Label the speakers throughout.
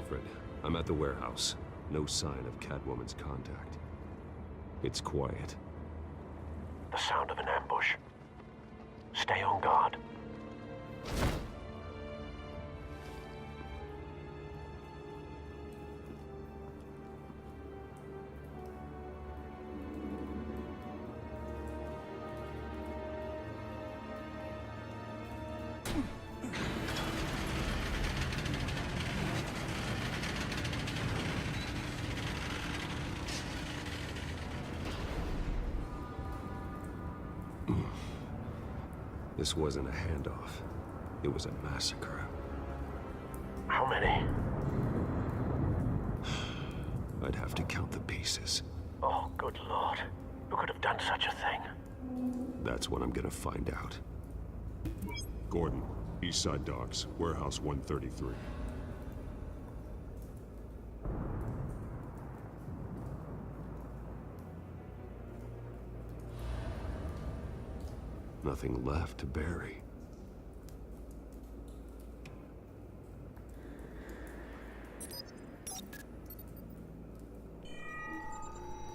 Speaker 1: Alfred, I'm at the warehouse. No sign of Catwoman's contact. It's quiet.
Speaker 2: The sound of an ambush. Stay on guard.
Speaker 1: This wasn't a handoff. It was a massacre.
Speaker 2: How many?
Speaker 1: I'd have to count the pieces.
Speaker 2: Oh, good lord. Who could have done such a thing?
Speaker 1: That's what I'm gonna find out.
Speaker 3: Gordon, East Side Docks, Warehouse 133.
Speaker 1: Nothing left to bury.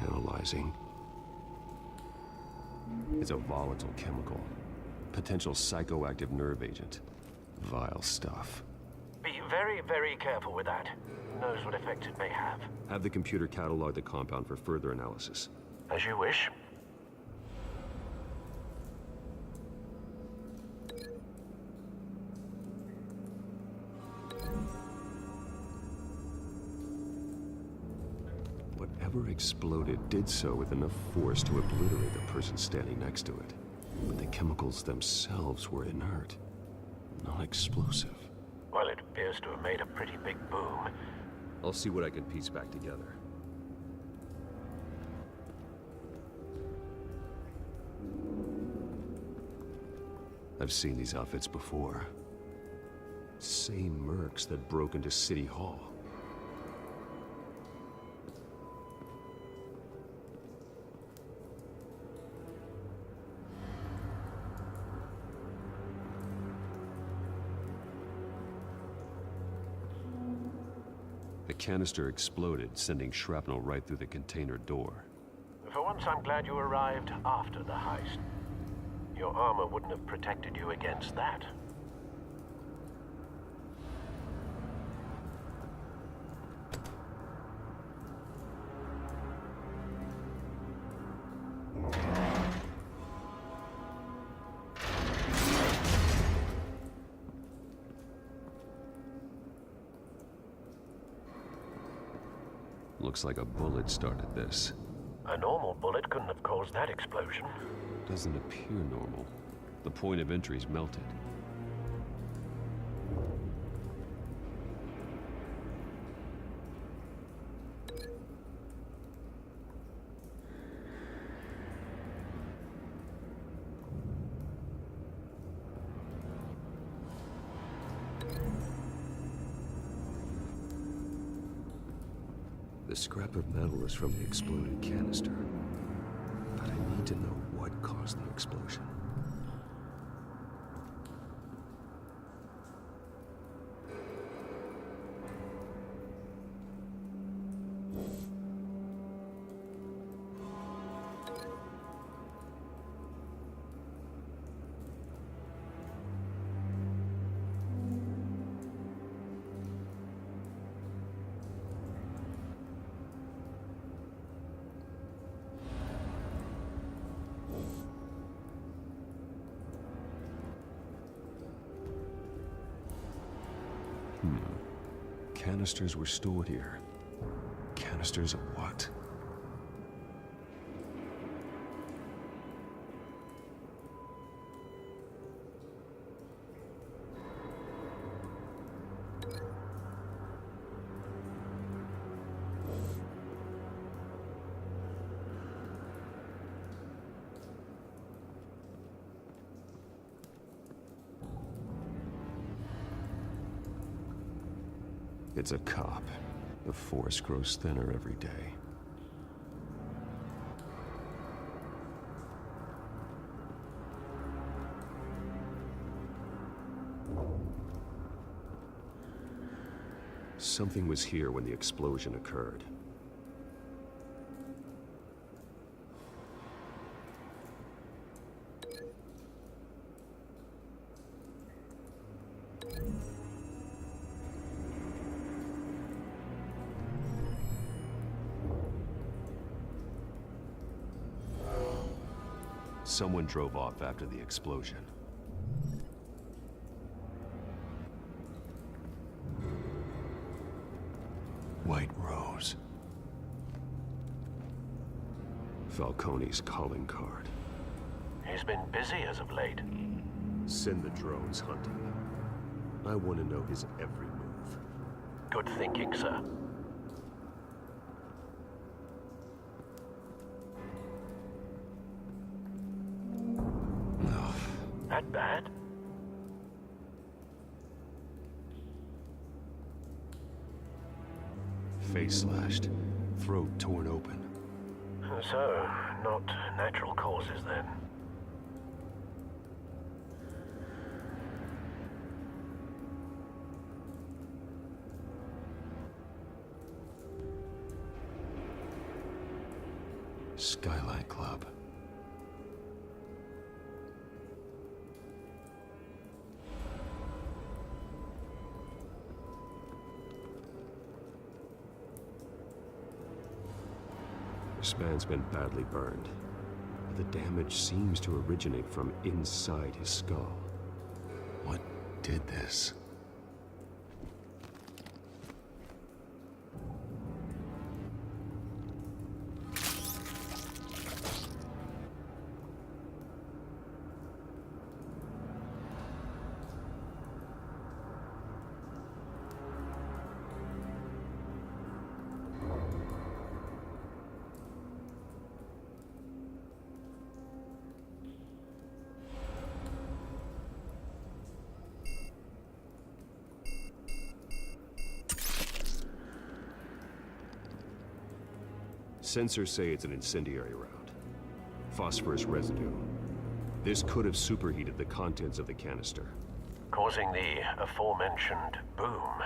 Speaker 1: Analyzing. It's a volatile chemical. Potential psychoactive nerve agent. Vile stuff.
Speaker 2: Be very, very careful with that. Who knows what effect it may have.
Speaker 1: Have the computer catalog the compound for further analysis.
Speaker 2: As you wish.
Speaker 1: Whatever exploded did so with enough force to obliterate the person standing next to it. But the chemicals themselves were inert, non-explosive.
Speaker 2: Well, it appears to have made a pretty big boom.
Speaker 1: I'll see what I can piece back together. I've seen these outfits before. Same mercs that broke into City Hall. The canister exploded, sending shrapnel right through the container door.
Speaker 2: For once, I'm glad you arrived after the heist. Your armor wouldn't have protected you against that.
Speaker 1: Looks like a bullet started this.
Speaker 2: A normal bullet couldn't have caused that explosion.
Speaker 1: Doesn't appear normal. The point of entry's melted. The scrap of metal is from the exploded canister. But I need to know what caused the explosion. Canisters were stored here. Canisters of what? It's a cop. The force grows thinner every day. Something was here when the explosion occurred. Someone drove off after the explosion. White Rose. Falcone's calling card.
Speaker 2: He's been busy as of late.
Speaker 1: Send the drones hunting. I want to know his every move.
Speaker 2: Good thinking, sir. That bad?
Speaker 1: Face slashed, throat torn open.
Speaker 2: So, not natural causes then.
Speaker 1: Skylight Club. This man's been badly burned. The damage seems to originate from inside his skull. What did this? Sensors say it's an incendiary round. Phosphorus residue. This could have superheated the contents of the canister,
Speaker 2: Causing the aforementioned boom.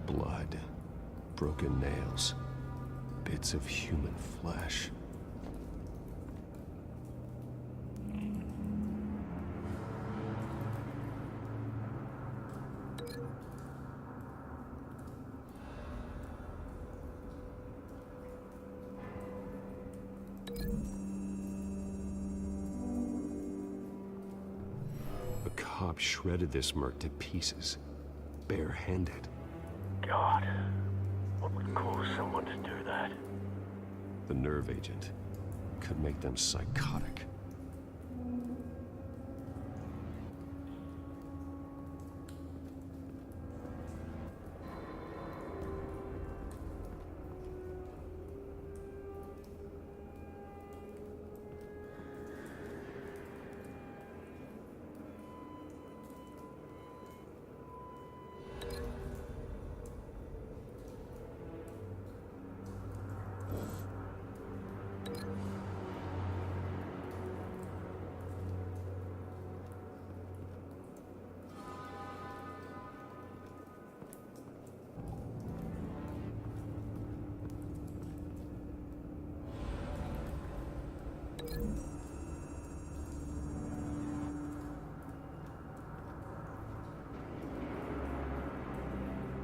Speaker 1: Blood, broken nails, bits of human flesh. A cop shredded this merc to pieces, barehanded.
Speaker 2: God, what would cause someone to do that?
Speaker 1: The nerve agent could make them psychotic.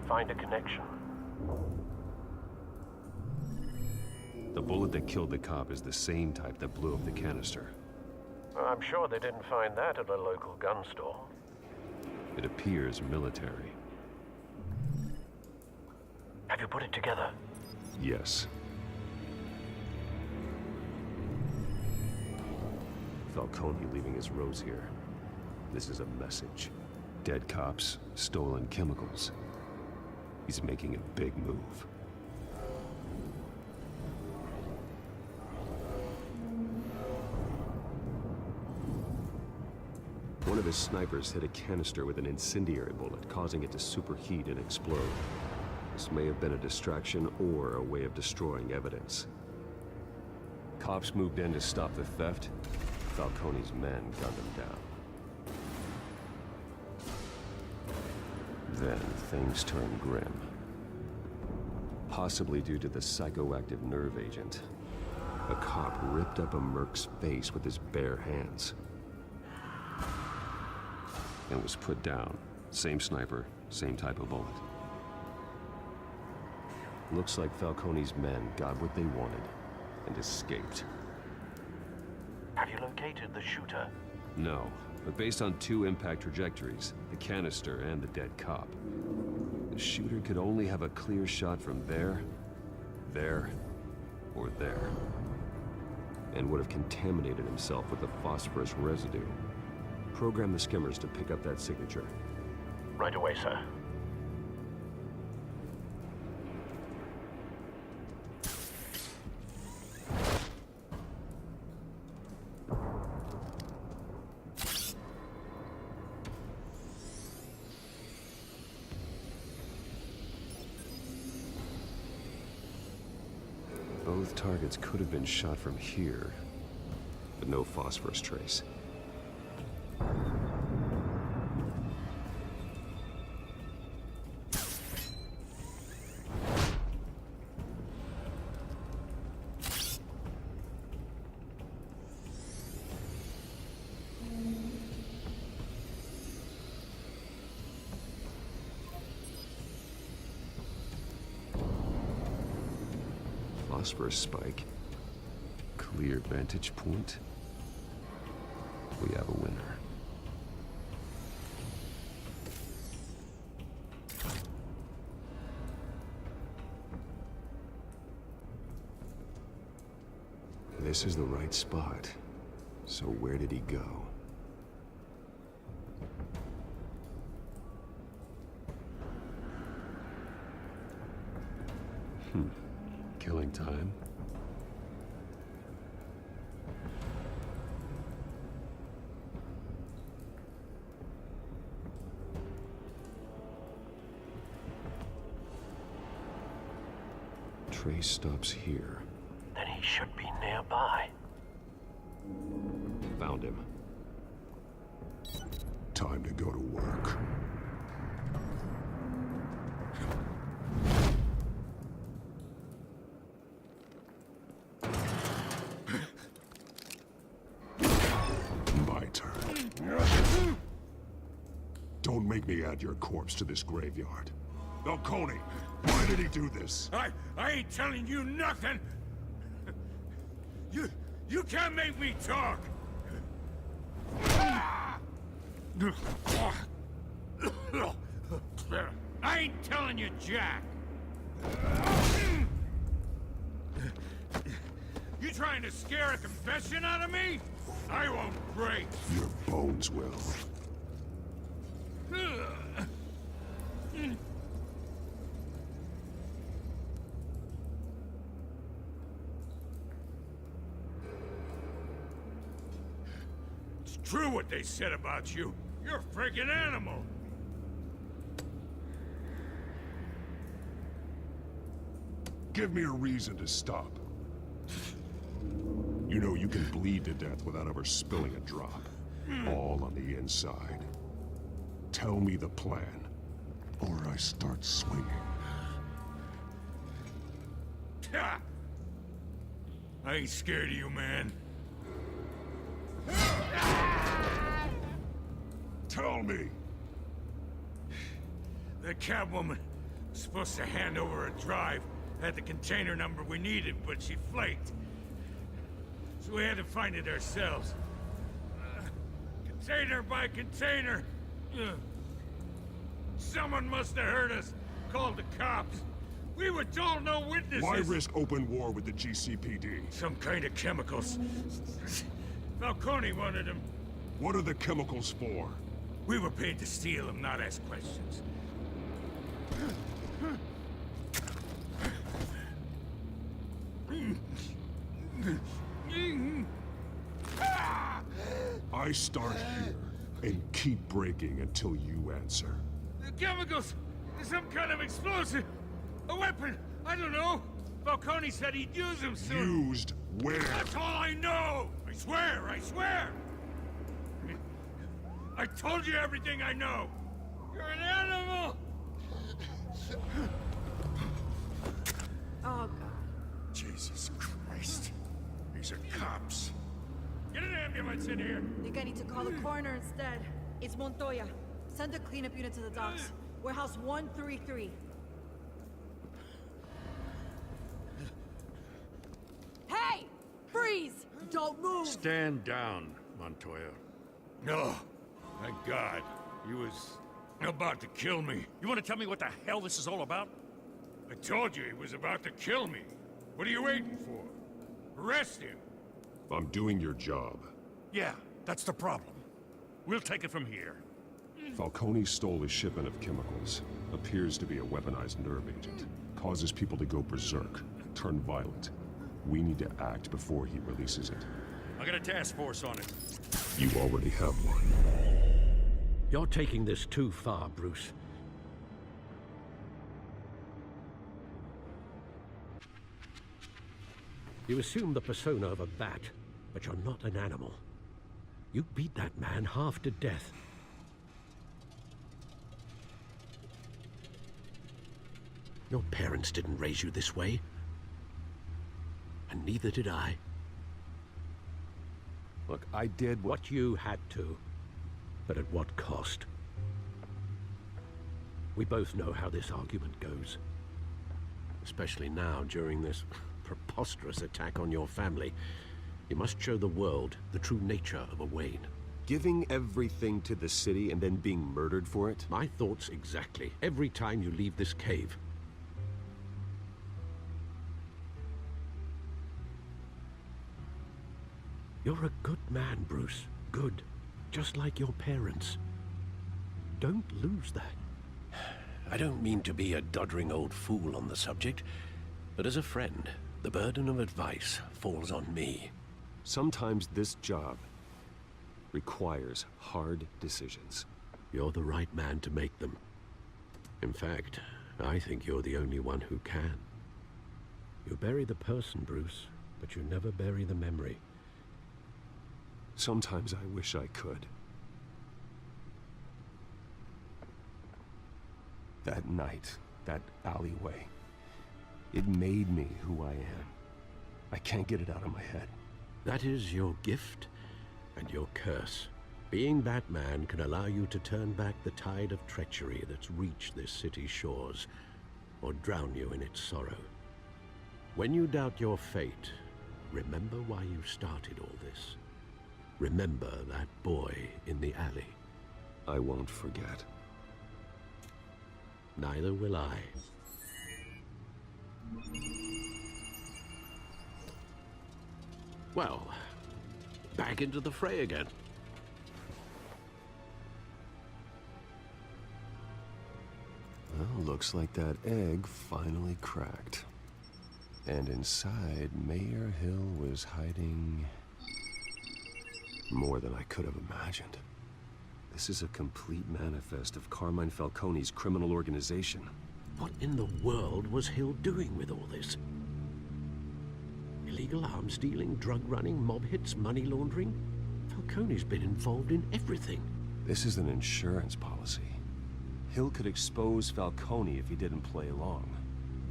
Speaker 2: Find a connection.
Speaker 1: The bullet that killed the cop is the same type that blew up the canister.
Speaker 2: I'm sure they didn't find that at a local gun store.
Speaker 1: It appears military.
Speaker 2: Have you put it together?
Speaker 1: Yes. Falcone leaving his rose here. This is a message. Dead cops, stolen chemicals. He's making a big move. One of his snipers hit a canister with an incendiary bullet, causing it to superheat and explode. This may have been a distraction or a way of destroying evidence. Cops moved in to stop the theft. Falcone's men gunned him down. Then things turned grim. Possibly due to the psychoactive nerve agent. A cop ripped up a merc's face with his bare hands. And was put down. Same sniper, same type of bullet. Looks like Falcone's men got what they wanted and escaped.
Speaker 2: Have you located the shooter?
Speaker 1: No, but based on two impact trajectories, the canister and the dead cop, the shooter could only have a clear shot from there, or there, and would have contaminated himself with the phosphorus residue. Program the skimmers to pick up that signature.
Speaker 2: Right away, sir.
Speaker 1: Both targets could have been shot from here, but no phosphorus trace. Phosphorus spike. Clear vantage point. We have a winner. This is the right spot. So where did he go? Killing time. Trace stops here.
Speaker 2: Then he should be nearby.
Speaker 1: Found him.
Speaker 3: Time to go to work. My turn. Don't make me add your corpse to this graveyard. Falcone, why did he do this?
Speaker 4: I ain't telling you nothing. You can't make me talk. I ain't telling you jack. You trying to scare a confession out of me? I won't break.
Speaker 3: Your bones will.
Speaker 4: It's true what they said about you. You're a freaking animal.
Speaker 3: Give me a reason to stop. You know you can bleed to death without ever spilling a drop. All on the inside. Tell me the plan, or I start swinging.
Speaker 4: I ain't scared of you, man.
Speaker 3: Tell me!
Speaker 4: The Catwoman was supposed to hand over a drive, had the container number we needed, but she flaked. So we had to find it ourselves. Container by container. Someone must have heard us, called the cops. We were told no witnesses.
Speaker 3: Why risk open war with the GCPD?
Speaker 4: Some kind of chemicals. Falcone wanted them.
Speaker 3: What are the chemicals for?
Speaker 4: We were paid to steal them, not ask questions.
Speaker 3: I start here and keep breaking until you answer.
Speaker 4: The chemicals! Some kind of explosive! A weapon! I don't know! Falcone said he'd use him soon.
Speaker 3: Used where?
Speaker 4: That's all I know! I swear, I swear! I told you everything I know! You're an animal!
Speaker 5: Oh, God.
Speaker 3: Jesus Christ. These are cops.
Speaker 4: Get an ambulance in here!
Speaker 5: Think I need to call the coroner instead. It's Montoya. Send a cleanup unit to the docks. Warehouse 133. Hey! Freeze! Don't move!
Speaker 6: Stand down, Montoya.
Speaker 4: No. Thank God. He was about to kill me.
Speaker 6: You want to tell me what the hell this is all about?
Speaker 4: I told you he was about to kill me. What are you waiting for? Arrest him!
Speaker 3: I'm doing your job.
Speaker 6: Yeah, that's the problem. We'll take it from here.
Speaker 3: Falcone stole a shipment of chemicals. Appears to be a weaponized nerve agent. Causes people to go berserk, turn violent. We need to act before he releases it.
Speaker 6: I got a task force on it.
Speaker 3: You already have one.
Speaker 7: You're taking this too far, Bruce. You assume the persona of a bat, but you're not an animal. You beat that man half to death. Your parents didn't raise you this way. And neither did I.
Speaker 1: Look, I did
Speaker 7: What you had to, but at what cost? We both know how this argument goes. Especially now, during this preposterous attack on your family. You must show the world the true nature of a Wayne.
Speaker 1: Giving everything to the city and then being murdered for it?
Speaker 7: My thoughts exactly. Every time you leave this cave. You're a good man, Bruce. Good. Just like your parents. Don't lose that. I don't mean to be a doddering old fool on the subject, but as a friend, the burden of advice falls on me.
Speaker 1: Sometimes this job requires hard decisions.
Speaker 7: You're the right man to make them. In fact, I think you're the only one who can. You bury the person, Bruce, but you never bury the memory.
Speaker 1: Sometimes I wish I could. That night, that alleyway, it made me who I am. I can't get it out of my head.
Speaker 7: That is your gift and your curse. Being Batman can allow you to turn back the tide of treachery that's reached this city's shores, or drown you in its sorrow. When you doubt your fate, remember why you started all this. Remember that boy in the alley.
Speaker 1: I won't forget.
Speaker 7: Neither will I. Well, back into the fray again.
Speaker 1: Well, looks like that egg finally cracked. And inside, Mayor Hill was hiding more than I could have imagined. This is a complete manifest of Carmine Falcone's criminal organization.
Speaker 7: What in the world was Hill doing with all this? Illegal arms dealing, drug running, mob hits, money laundering? Falcone's been involved in everything.
Speaker 1: This is an insurance policy. Hill could expose Falcone if he didn't play along.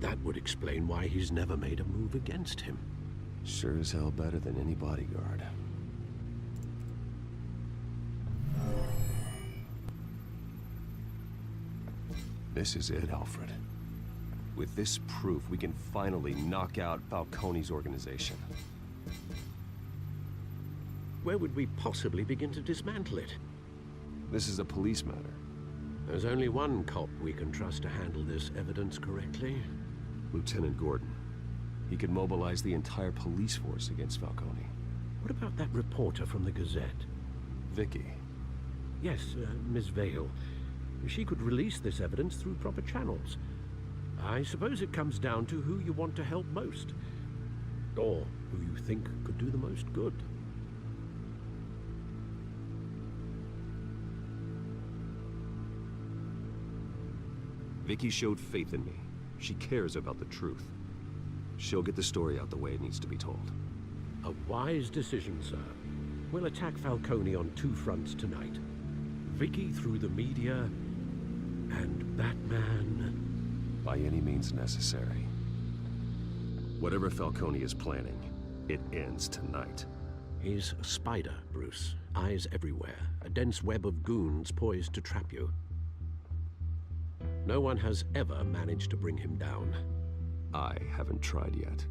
Speaker 7: That would explain why he's never made a move against him.
Speaker 1: Sure as hell better than any bodyguard. This is it, Alfred. With this proof, we can finally knock out Falcone's organization.
Speaker 7: Where would we possibly begin to dismantle it?
Speaker 1: This is a police matter.
Speaker 7: There's only one cop we can trust to handle this evidence correctly.
Speaker 1: Lieutenant Gordon. He could mobilize the entire police force against Falcone.
Speaker 7: What about that reporter from the Gazette?
Speaker 1: Vicky.
Speaker 7: Yes, Miss Vale. She could release this evidence through proper channels. I suppose it comes down to who you want to help most. Or who you think could do the most good.
Speaker 1: Vicky showed faith in me. She cares about the truth. She'll get the story out the way it needs to be told.
Speaker 7: A wise decision, sir. We'll attack Falcone on two fronts tonight. Vicky through the media, and Batman...
Speaker 1: By any means necessary. Whatever Falcone is planning, it ends tonight.
Speaker 7: He's a spider, Bruce. Eyes everywhere. A dense web of goons poised to trap you. No one has ever managed to bring him down.
Speaker 1: I haven't tried yet.